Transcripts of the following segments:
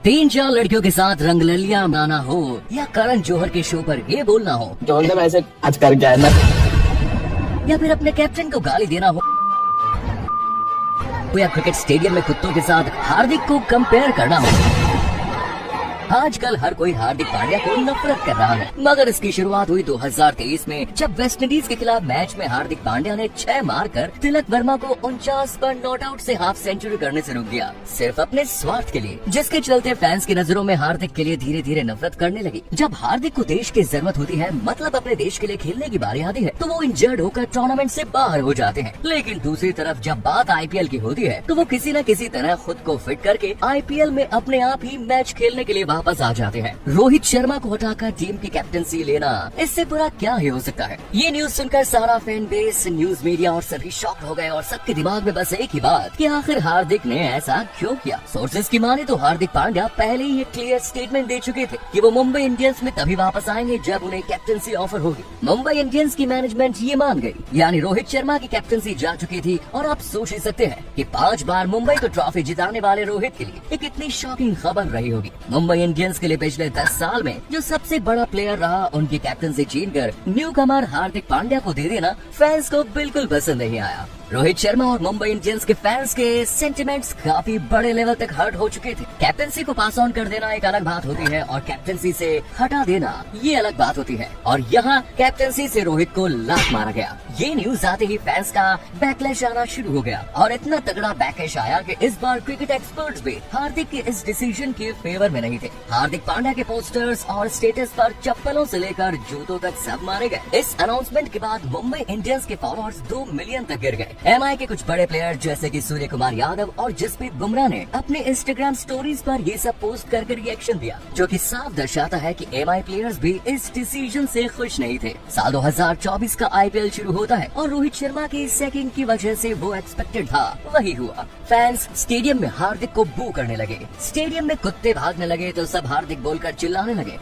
तीन चार लड़कियों के साथ रंगललिया मनाना हो या करण जौहर के शो पर ये बोलना हो जोन में ऐसे आज कर गया है ना, या फिर अपने कैप्टन को गाली देना हो या क्रिकेट स्टेडियम में कुत्तों के साथ हार्दिक को कंपेयर करना हो। आजकल हर कोई हार्दिक पांड्या को नफरत कर रहा है, मगर इसकी शुरुआत हुई 2023 में जब वेस्टइंडीज के खिलाफ मैच में हार्दिक पांड्या ने 6 मारकर तिलक वर्मा को 49 पर नॉट आउट से हाफ सेंचुरी करने से रोक दिया, सिर्फ अपने स्वार्थ के लिए, जिसके चलते फैंस की नजरों में हार्दिक के लिए धीरे धीरे नफरत करने लगी। जब हार्दिक को देश की जरूरत होती है, मतलब अपने देश के लिए खेलने की बारी आती है, तो वो इंजर्ड होकर टूर्नामेंट से बाहर हो जाते हैं। लेकिन दूसरी तरफ जब बात आईपीएल की होती है, तो वो किसी न किसी तरह खुद को फिट करके आईपीएल में अपने आप ही मैच खेलने के लिए वापस आ जाते हैं। रोहित शर्मा को हटाकर टीम की कैप्टनसी लेना, इससे बुरा क्या ही हो सकता है। ये न्यूज सुनकर सारा फैन बेस, न्यूज मीडिया और सभी शॉक्ड हो गए और सबके दिमाग में बस एक ही बात कि आखिर हार्दिक ने ऐसा क्यों किया। सोर्सेज की माने तो हार्दिक पांड्या पहले ही एक क्लियर स्टेटमेंट दे चुके थे कि वो मुंबई इंडियंस में तभी वापस आएंगे जब उन्हें कैप्टनसी ऑफर होगी। मुंबई इंडियंस की मैनेजमेंट ये मान गई, यानी रोहित शर्मा की कैप्टनसी जा चुकी थी। और आप सोच ही सकते हैं कि 5 बार मुंबई को ट्रॉफी जिताने वाले रोहित के लिए एक इतनी शॉकिंग खबर रही होगी। मुंबई इंडियंस के लिए पिछले 10 साल में जो सबसे बड़ा प्लेयर रहा, उनकी कैप्टनसी छीनकर न्यू कमर हार्दिक पांड्या को दे देना फैंस को बिल्कुल पसंद नहीं आया। रोहित शर्मा और मुंबई इंडियंस के फैंस के सेंटिमेंट्स काफी बड़े लेवल तक हर्ट हो चुके थे। कैप्टनसी को पास ऑन कर देना एक अलग बात होती है और कैप्टनसी से हटा देना ये अलग बात होती है। और यहाँ कैप्टनसी से रोहित को लात मारा गया। ये न्यूज आते ही फैंस का बैकलैश आना शुरू हो गया और इतना तगड़ा बैकलैश आया कि इस बार क्रिकेट एक्सपर्ट्स भी हार्दिक के इस डिसीजन के फेवर में नहीं थे। हार्दिक पांड्या के पोस्टर्स और स्टेटस पर चप्पलों से लेकर जूतों तक सब मारे गए। इस अनाउंसमेंट के बाद मुंबई इंडियंस के फॉलोअर्स 2 मिलियन तक गिर गए। एमआई के कुछ बड़े प्लेयर जैसे कि सूर्य कुमार यादव और जसप्रीत बुमराह ने अपने इंस्टाग्राम स्टोरीज पर ये सब पोस्ट करके रिएक्शन दिया, जो कि साफ दर्शाता है कि एमआई प्लेयर्स भी इस डिसीजन से खुश नहीं थे। साल 2024 का आईपीएल शुरू होता है और रोहित शर्मा की सेकिंग की वजह से वो एक्सपेक्टेड था, वही हुआ। फैंस स्टेडियम में हार्दिक को बू करने लगे, स्टेडियम में कुत्ते भागने लगे तो सब हार्दिक बोलकर चिल्लाने लगे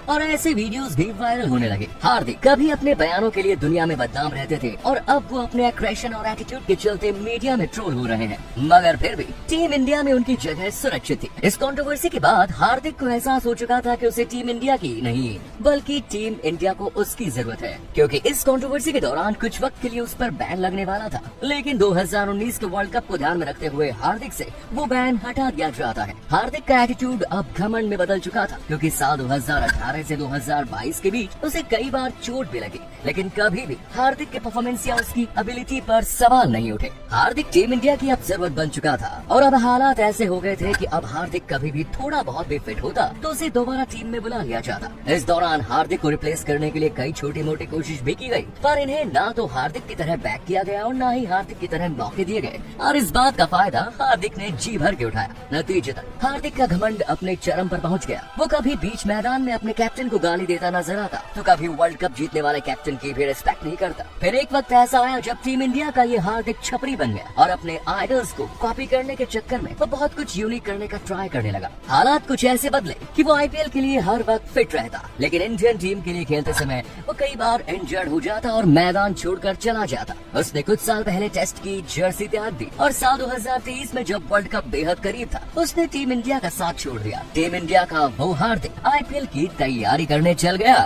और ऐसे वीडियोस भी वायरल होने लगे। हार्दिक कभी अपने बयानों के लिए दुनिया में बदनाम रहते थे और अब वो अपने एग्रेशन और एटीट्यूड के चलते मीडिया में ट्रोल हो रहे हैं, मगर फिर भी टीम इंडिया में उनकी जगह सुरक्षित थी। इस कंट्रोवर्सी के बाद हार्दिक को एहसास हो चुका था कि उसे टीम इंडिया की नहीं बल्कि टीम इंडिया को उसकी जरूरत है, क्योंकि इस कंट्रोवर्सी के दौरान कुछ वक्त के लिए उस पर बैन लगने वाला था। लेकिन 2019 के वर्ल्ड कप को ध्यान में रखते हुए हार्दिक से वो बैन हटा दिया जाता है। हार्दिक का एटीट्यूड अब घमंड में बदल चुका था, क्योंकि साल 2018 से 2022 के बीच उसे कई बार चोट भी लगी, लेकिन कभी भी हार्दिक के परफॉर्मेंस या उसकी एबिलिटी पर सवाल नहीं उठे। हार्दिक टीम इंडिया की अब जरूरत बन चुका था और अब हालात ऐसे हो गए थे कि अब हार्दिक कभी भी थोड़ा बहुत भी फिट होता तो उसे दोबारा टीम में बुला लिया जाता। इस दौरान हार्दिक को रिप्लेस करने के लिए कई छोटी मोटी कोशिश भी की गई, पर इन्हें ना तो हार्दिक की तरह बैक किया गया और ना ही हार्दिक की तरह मौके दिए गए, और इस बात का फायदा हार्दिक ने जी भर के उठाया। नतीजतन हार्दिक का घमंड अपने चरम पर पहुंच गया। वो कभी बीच मैदान में अपने कैप्टन को गाली देता नजर आता तो कभी वर्ल्ड कप जीतने वाले कैप्टन की भी रिस्पेक्ट नहीं करता। फिर एक वक्त ऐसा आया जब टीम इंडिया का ये हार्दिक छपरी बन गया और अपने आइडल्स को कॉपी करने के चक्कर में वो बहुत कुछ यूनिक करने का ट्राई करने लगा। हालात कुछ ऐसे बदले कि वो आईपीएल के लिए हर वक्त फिट रहता, लेकिन इंडियन टीम के लिए खेलते समय वो कई बार इंजर्ड हो जाता और मैदान छोड़कर चला जाता। उसने कुछ साल पहले टेस्ट की जर्सी त्याग दी और साल 2023 में जब वर्ल्ड कप बेहद करीब था उसने टीम इंडिया का साथ छोड़ दिया। टीम इंडिया का वो हार्दिक आईपीएल की तैयारी करने चल गया।